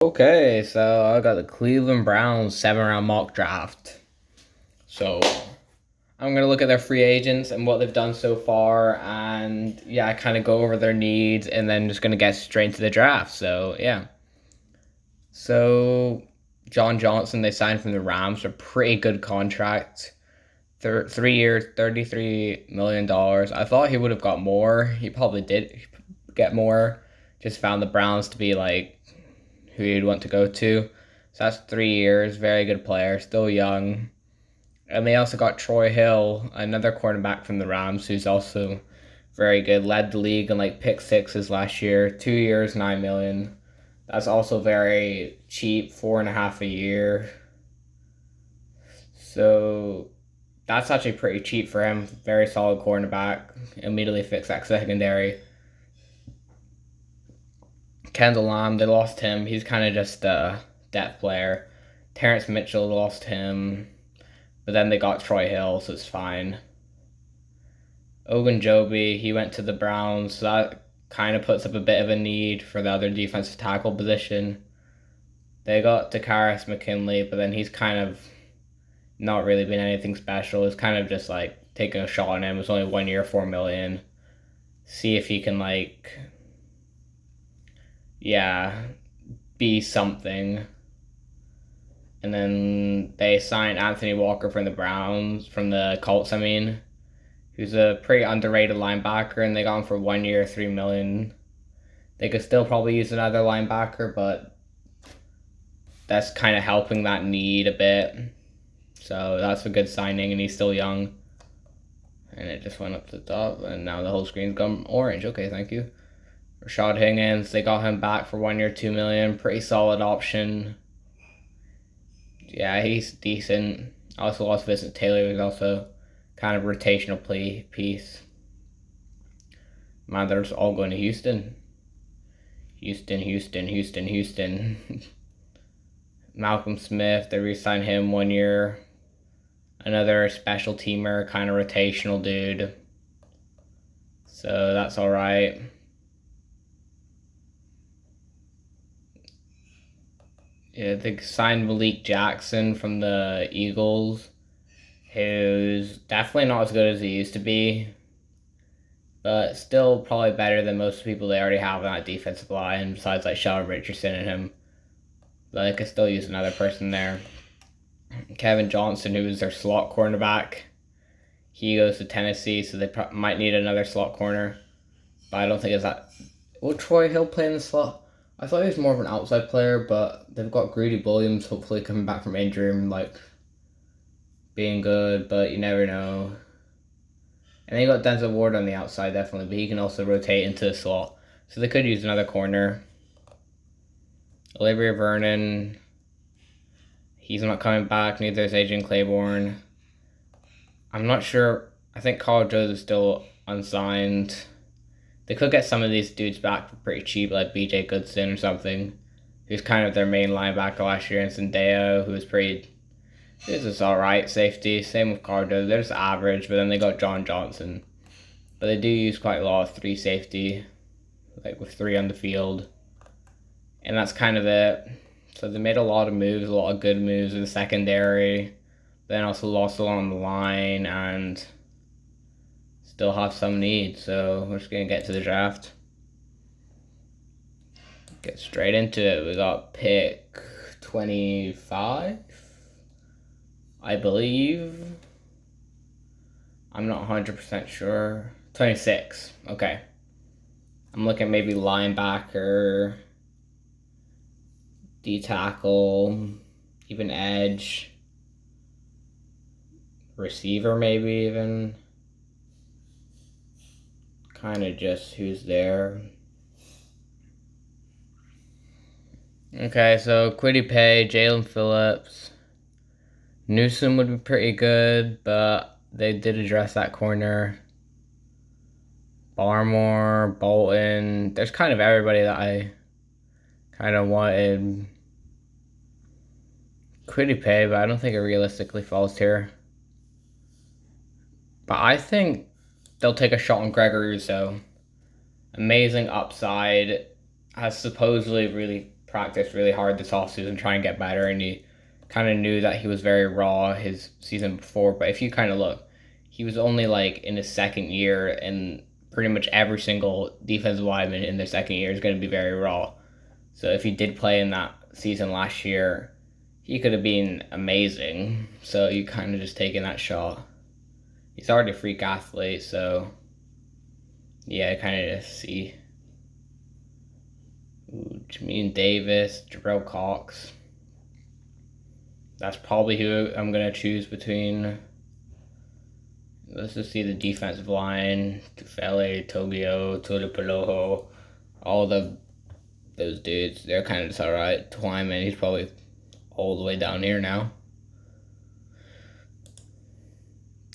Okay, so I got the Cleveland Browns 7 round mock draft. So I'm gonna look at their free agents and what they've done so far, and yeah, kind of go over their needs, and then just gonna get straight into the draft. So yeah, so John Johnson they signed from the Rams for a pretty good contract, 3 years, $33 million. I thought he would have got more. He probably did get more. Just found the Browns to be like who you'd want to go to. So that's 3 years. Very good player, still young. And they also got Troy Hill, another cornerback from the Rams, who's also very good. Led the league in like pick sixes last year. 2 years, 9 million. That's also very cheap, 4.5 a year. So that's actually pretty cheap for him. Very solid cornerback. Immediately fix that secondary. Kendall Lamb, they lost him. He's kind of just a depth player. Terrence Mitchell lost him, but then they got Troy Hill, so it's fine. Ogunjobi, he went to the Browns, so that kind of puts up a bit of a need for the other defensive tackle position. They got Takaris McKinley, but then he's kind of not really been anything special. It's kind of just like taking a shot on him. It's only 1 year, 4 million. See if he can be something. And then they signed Anthony Walker from the Colts, who's a pretty underrated linebacker, and they got him for 1 year, 3 million. They could still probably use another linebacker, but that's kind of helping that need a bit. So that's a good signing, and he's still young. And it just went up to the top, and now the whole screen's gone orange. Okay, thank you. Rashad Higgins, they got him back for 1 year, 2 million. Pretty solid option. Yeah, he's decent. Also lost Vincent Taylor, who's also kind of rotational piece. Man, they're just all going to Houston. Houston. Malcolm Smith, they re-signed him 1 year. Another special teamer, kind of rotational dude. So that's alright. Yeah, they signed Malik Jackson from the Eagles, who's definitely not as good as he used to be, but still probably better than most people they already have on that defensive line, besides like Sheldon Richardson and him. But they could still use another person there. Kevin Johnson, who was their slot cornerback, he goes to Tennessee, so they might need another slot corner. But I don't think it's that. Will Troy Hill play in the slot? I thought he was more of an outside player, but they've got Greedy Williams hopefully coming back from injury and being good, but you never know. And then you got Denzel Ward on the outside definitely, but he can also rotate into the slot. So they could use another corner. Olivia Vernon, he's not coming back, neither is Adrian Claiborne. I'm not sure. I think Carl Jones is still unsigned. They could get some of these dudes back for pretty cheap, like BJ Goodson or something, who's kind of their main linebacker last year, and Sendeo, who was this is alright safety. Same with Cardo, they're just average, but then they got John Johnson. But they do use quite a lot of 3 safety, like with 3 on the field. And that's kind of it. So they made a lot of moves, a lot of good moves in the secondary, then also lost along the line, and still have some needs, so we're just gonna get to the draft. Get straight into it. We got pick 25, I believe. I'm not 100% sure. 26. Okay. I'm looking maybe linebacker, D tackle, even edge, receiver maybe even. Kind of just who's there. Okay, so Quiddy Pay, Jalen Phillips. Newsom would be pretty good, but they did address that corner. Barmore, Bolton. There's kind of everybody that I kind of wanted. Quiddy Pay, but I don't think it realistically falls here. But I think they'll take a shot on Gregory Rousseau. Amazing upside. Has supposedly really practiced really hard this offseason, try and get better, and he kind of knew that he was very raw his season before. But if you kind of look, he was only like in his second year, and pretty much every single defensive lineman in their second year is going to be very raw. So if he did play in that season last year, he could have been amazing. So you kind of just taking that shot. He's already a freak athlete, so yeah, kind of just see. Ooh, Jamin Davis, Jabril Cox. That's probably who I'm going to choose between. Let's just see the defensive line. Tufele, Togio, Tudipaloho. All those dudes, they're kind of just alright. Twyman, he's probably all the way down here now.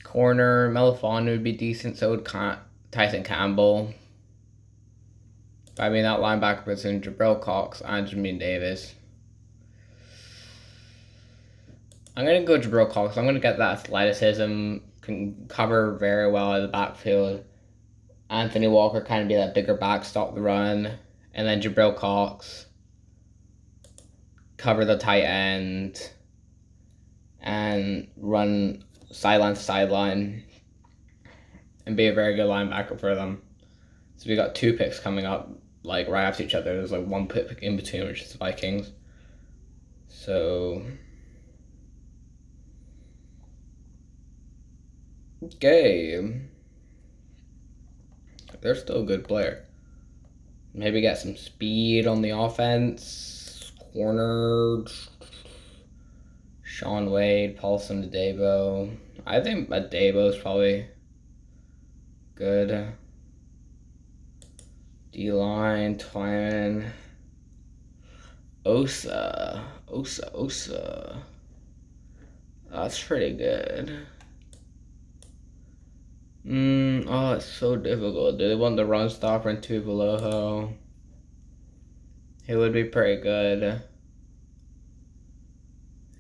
Corner, Melifon would be decent, so would Tyson Campbell. I mean, that linebacker between Jabril Cox and Jamin Davis. I'm going to go Jabril Cox. I'm going to get that athleticism, can cover very well in the backfield. Anthony Walker kind of be that bigger back, stop the run. And then Jabril Cox, cover the tight end, and run sideline to sideline, and be a very good linebacker for them. So we got 2 picks coming up, like right after each other. There's like 1 pick in between, which is the Vikings. So okay, they're still a good player. Maybe get some speed on the offense. Corner, Sean Wade, Paulson Adebo. I think Adebo's probably good. D-line, Twine. Osa. That's pretty good. Oh, it's so difficult. Do they want the run stopper and Tuvaloho? He would be pretty good.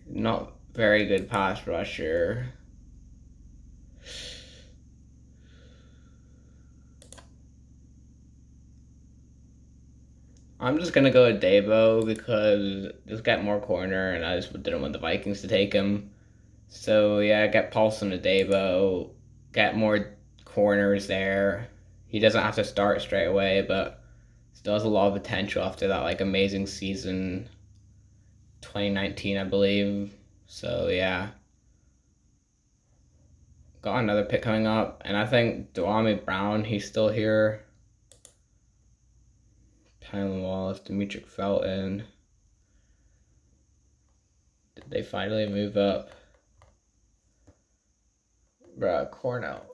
Not very good pass rusher. I'm just gonna go with Debo because just get more corner, and I just didn't want the Vikings to take him. So yeah, get Paulson to Debo, get more corners there. He doesn't have to start straight away, but still has a lot of potential after that like amazing season 2019, I believe. So yeah. Got another pick coming up, and I think Duami Brown, he's still here. Tylen Wallace, Demetric Felton. Did they finally move up? Bruh, Cornell.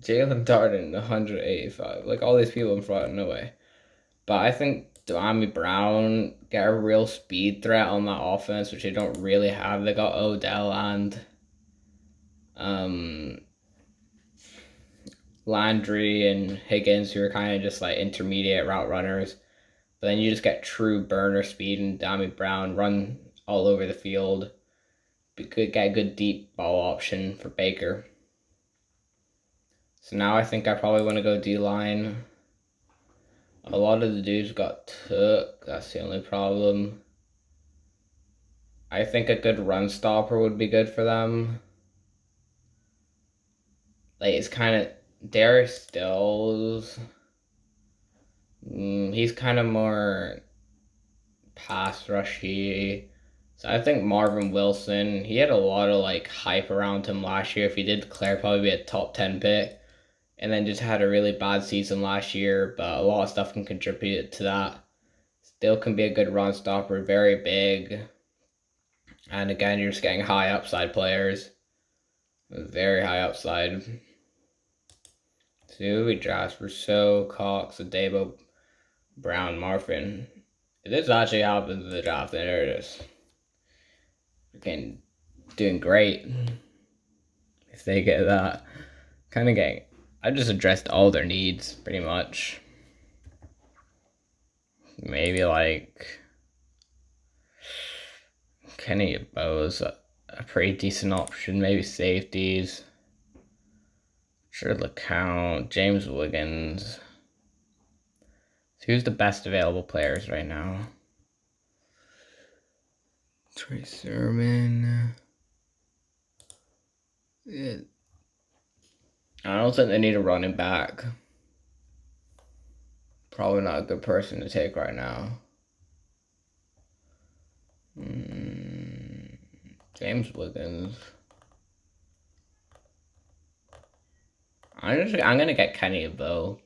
Jalen Darden, 185. Like, all these people in front, no way. But I think Duami Brown get a real speed threat on that offense, which they don't really have. They got Odell and Landry and Higgins, who are kind of just like intermediate route runners. But then you just get true burner speed, and Duami Brown run all over the field. Could get a good deep ball option for Baker. So now I think I probably want to go D-line. A lot of the dudes got took. That's the only problem. I think a good run stopper would be good for them. Like, it's kind of Darius Stills. He's kind of more pass rushy. So I think Marvin Wilson, he had a lot of like hype around him last year. If he did declare, probably be a top 10 pick. And then just had a really bad season last year, but a lot of stuff can contribute to that. Still can be a good run stopper, very big. And again, you're just getting high upside players. Very high upside. So who we draft? Rousseau, Cox, Adebo, Brown, Marfin. If this actually happens in the draft, then there it is. Freaking doing great. If they get that. Kind of getting... I just addressed all their needs, pretty much. Maybe like... Kenny Bo's a pretty decent option. Maybe safeties. Sure, LeCount, James Wiggins. So who's the best available players right now? Trey Sermon. Yeah. I don't think they need a running back. Probably not a good person to take right now. James Wiggins. I'm gonna get Kenny Bo.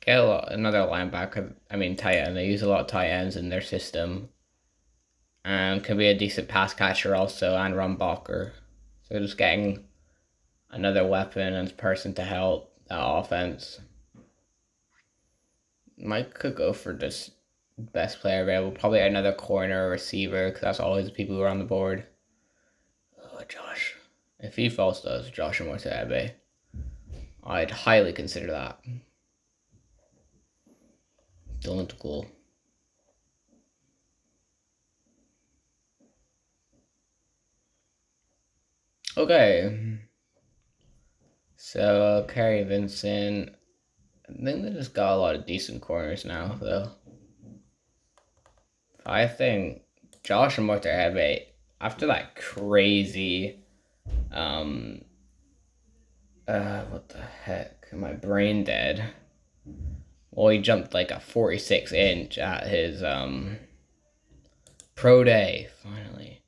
Get another linebacker. Tight end. They use a lot of tight ends in their system. And can be a decent pass catcher also and run blocker. So just getting another weapon and person to help that offense. Mike could go for just best player available. Probably another corner or receiver because that's always the people who are on the board. Oh, Josh. If he falls to us, Josh and Mortabe, I'd highly consider that. Don't cool. Okay. So, Kerry Vincent. I think they just got a lot of decent corners now, though. I think Josh and Mortabe, after that crazy, what the heck? My brain dead. Well, he jumped like a 46-inch at his, pro day, finally.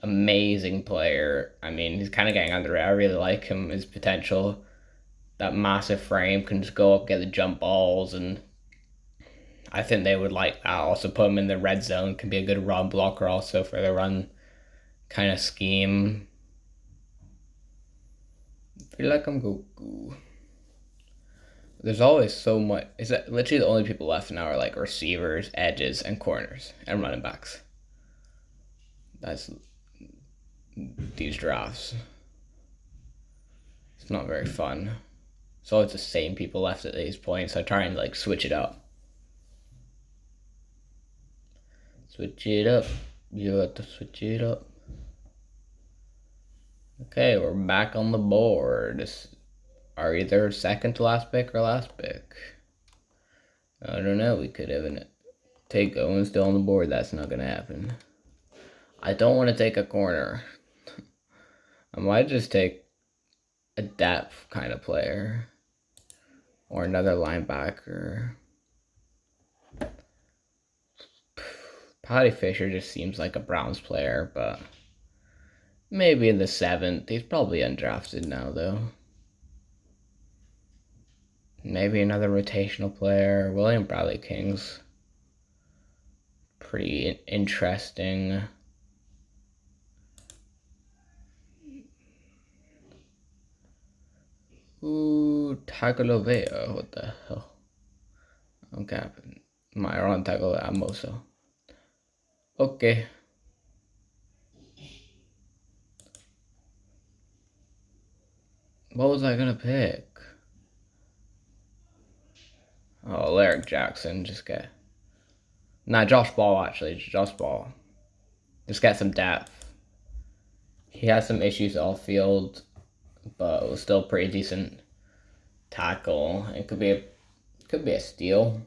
Amazing player. He's kind of getting under it. I really like him, his potential. That massive frame can just go up, get the jump balls, and I think they would like that. Also put him in the red zone, can be a good run blocker also for the run kind of scheme. I feel like I'm Goku. There's always so much. Is that literally the only people left now are like receivers, edges, and corners, and running backs. That's these drafts. It's not very fun. It's always the same people left at these points, so I try and like switch it up. Switch it up. You have to switch it up. Okay, we're back on the board. This are either second to last pick or last pick. I don't know. We could even take Owen still on the board. That's not gonna happen. I don't want to take a corner. I might just take a depth kind of player or another linebacker. Paddy Fisher just seems like a Browns player, but maybe in the 7th. He's probably undrafted now, though. Maybe another rotational player. William Bradley King's pretty interesting. Ooh, Tagovailoa. What the hell? I'm capping. My wrong Tagovailoa. I'm also. Okay. What was I gonna pick? Oh, Larry Jackson. Just get. Nah, Josh Ball, actually. Josh Ball. Just get some depth. He has some issues off field, but it was still pretty decent tackle. It could be a steal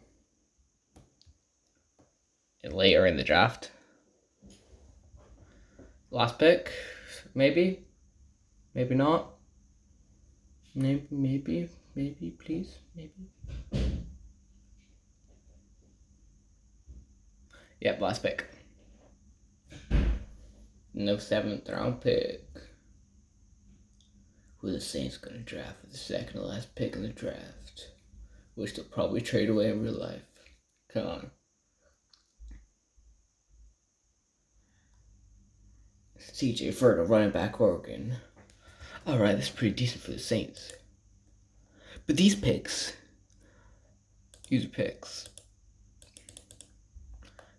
later in the draft. Last pick, maybe not. Maybe, please, maybe. Yep, last pick. No 7th round pick. Who the Saints gonna draft with the second to last pick in the draft? Which they'll probably trade away in real life. Come on. CJ Furter, running back, Oregon. Alright, that's pretty decent for the Saints. But these picks,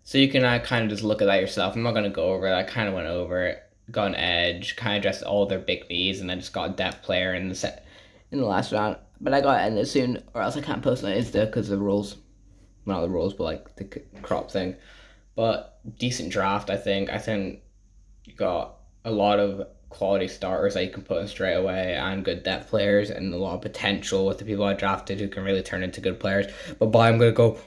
so you can kind of just look at that yourself. I'm not going to go over it. I kind of went over it. Got an edge, kind of addressed all their big needs, and then just got a depth player in the last round. But I got to end it soon, or else I can't post on Insta because of the rules. Not the rules, but like the crop thing. But decent draft, I think. I think you got a lot of quality starters that you can put in straight away and good depth players and a lot of potential with the people I drafted who can really turn into good players. But bye, I'm going to go